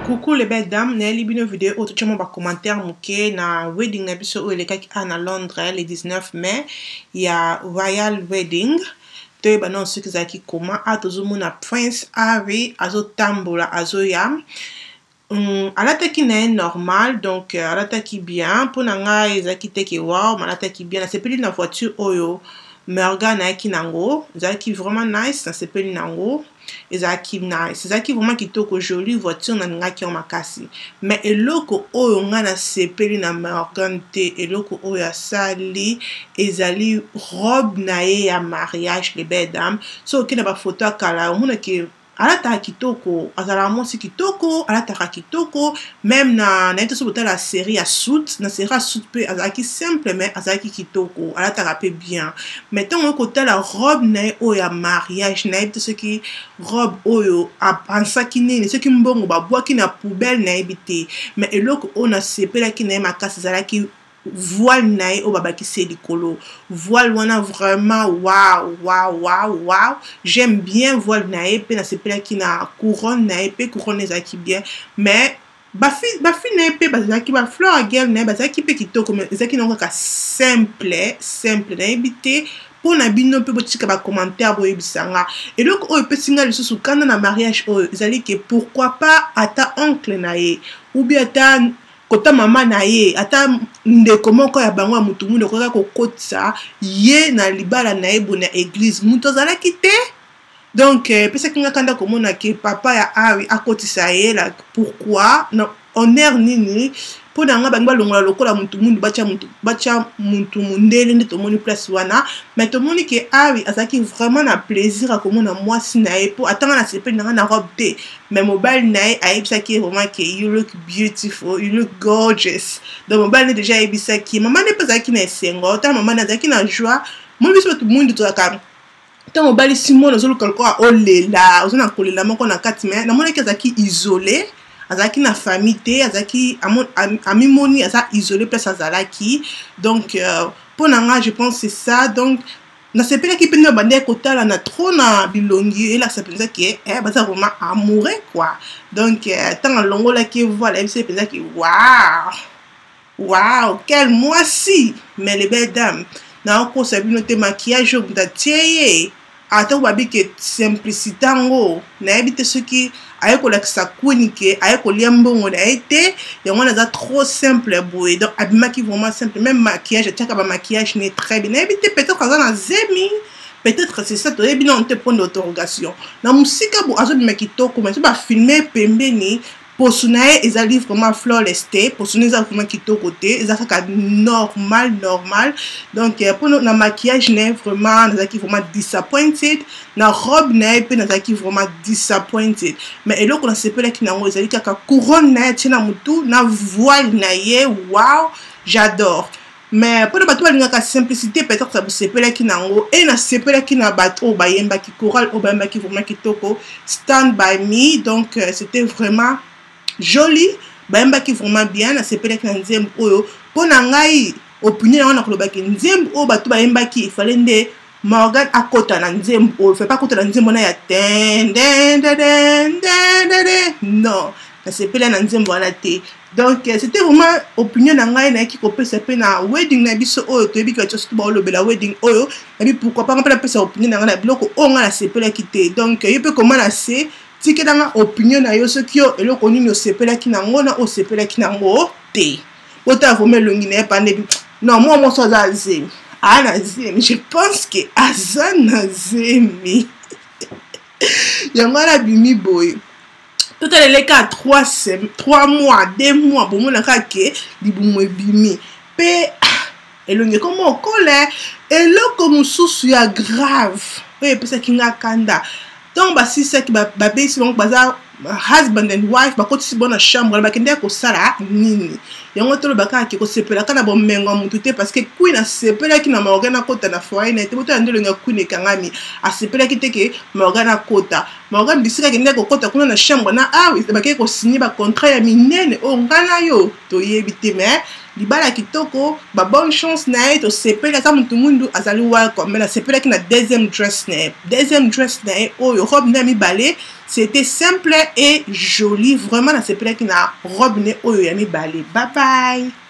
Coucou les belles dames, j'ai libre une vidéo où tu as un commentaire mouké na wedding na biso où les cas à Londres le 19 mai, il y a Royal Wedding. Tu as non ce que ça qui comment à tout le monde Prince Harry azo tambola azo yam. À la qui n'est normal donc à la qui bien pour nanga ezaki teke wow, à la qui bien c'est plus une voiture oyo. Morgan qui nango, zaki vraiment nice, c'est pas nango. Ezaki nice, ezaki vraiment kitoko joli voiture na nga ki on makasi. Mais eloko oyo nga na sepeli na Morgan te, eloko oyo asali ezali robe na ye ya mariage les belles dames. So ki na ba photo kala omona ki alata kitoko, azala mwasi kitoko, alata kitoko, même na ito so la série à suit, na série à suit pe azaki simple mais azaki kitoko, alata rapé bien. Mettons on côté la robe na oya mariage na ito ce qui robe oyo a pensaki nini, ce qui mbongo ba bois ki na poubelle na ebité, mais eloko on a sepela ki na makasi zalaki voile nae au baba qui c'est likolo voile wana vraiment wow j'aime bien voile nae pe na sepela qui na couronne nae pe couronne ezaki bien mais bafi nae pe bazaki ba fleur à gueule nae bazaki pe kitoko mais ezaki na ka simple na ebité pour na bino pe botika ba commentaire bo ebisanga et donc o pe singa lisusu kana na mariage o ezali que pourquoi pas ata oncle nae ou bien ata kota mama na ye ata ndeko moko ya bango ya mutu mundu koka kokotisa ye na libala na ye bona église mutu azalaki te donc pesa kinga kanda komona ke papa ya Harry akotisa ye la pourquoi na honneur nini po na nga bango balongola lokola mutu mundu bacha mutu mundele nde tomoni place wana mais tomoni ke Harry azaki vraiment na plaisir a komona mwasi na ye po atanga na sepeli na robe te mais mobile na ye ayebisaki vraiment ke you look beautiful, you look gorgeous donc mobile ne déjà ayebisaki mama ne pas azaki na esengo ta mama na azaki na joie mo biso tout mundu to aka tant mobile simon ozoluka lokola olela ozona kolela moko na kati mais na mona ke azaki isolé azaki na famille te azaki ami moni aza isolé place azalaki donc pour nanga je pense c'est ça donc na sepela ki pena bande kotala na trop na bilongi et là ça pensa que baza vraiment amoureux quoi donc tant longola ki voilà c'est pensa que waouh quel moisi mais les belles dames na ko sabi noter maquillage au tieye ata wabi ke simplicité ngo na ebite ce qui ayeko la sa kunike ayeko liambongo na été yango na trop simple boy donc abima qui vraiment simple même maquillage tchaka ba maquillage n'est très bien ebite peut-être quand on a zemi peut-être c'est ça to ebina on te prendre d'autorogation na musika bo azo bima kitoko mais ba filmer pembeni posunae ezali vraiment flawless te posunae ezali vraiment kitoko te ezali kaka normal donc pour na maquillage na vraiment nazaki vraiment disappointed na robe na pe nazaki vraiment disappointed mais eloko na sepela ki nango ezali kaka couronne na tina mutu na voile na ye wow j'adore mais pour le bateau il y a la simplicité peut-être ça vous sepela ki nango et na sepela ki na bateau bayemba ki choral o bayemba ki vraiment kitoko stand by me donc c'était vraiment joli bayemba ki vraiment bien na sepela ki na nzembo oyo pona ngai opinion na koloba ki nzembo o bato bayemba ki fallait nde Morgan akota na nzembo o fait pas kota na nzembo na ya non na sepela na nzembo wana te donc c'était vraiment opinion na ngai na ki kopesa pe na wedding na biso oyo to ebiki bato surtout ba lobela wedding oyo na bi pourquoi pas na pesa opinion na ngai na biloko o nga na sepela ki te donc ye pe comment na se tike danga opinion na yo soki yo eloko nini osepela ki nango na osepela ki nango te ota vome longi na pande non moi so za zemi ana zemi je pense que azana zemi yango la bimi boy tout les cas 3 mois 2 mois bon mona ka ke libumo bimi pe elongi comme okole eloko mususu ya grave oye pesa kinga kanda donc si c'est que babe si donc baza husband and wife bakoti bona chambre bakende ko sala nini yango to baka ki ko sepela kana bo mengo mutu te parce que queen a sepela ki na Morgan kota na foyer na te boto ndelo nga queen kangami a sepela ki te ke Morgan kota Morgan bisika kende ko kota kuna na chambre na oui bakay ko signer ba contrat ya minene o ngana yo to yebite mais libala kitoko ba bonne chance na ye tosepeli ata mutu mundu azali welcome mais nasepelaki na deuxième dress na ye oyo robe na mibale c'était simple et joli vraiment nasepelaki na robe ne oyo ya mibale. Bye bye.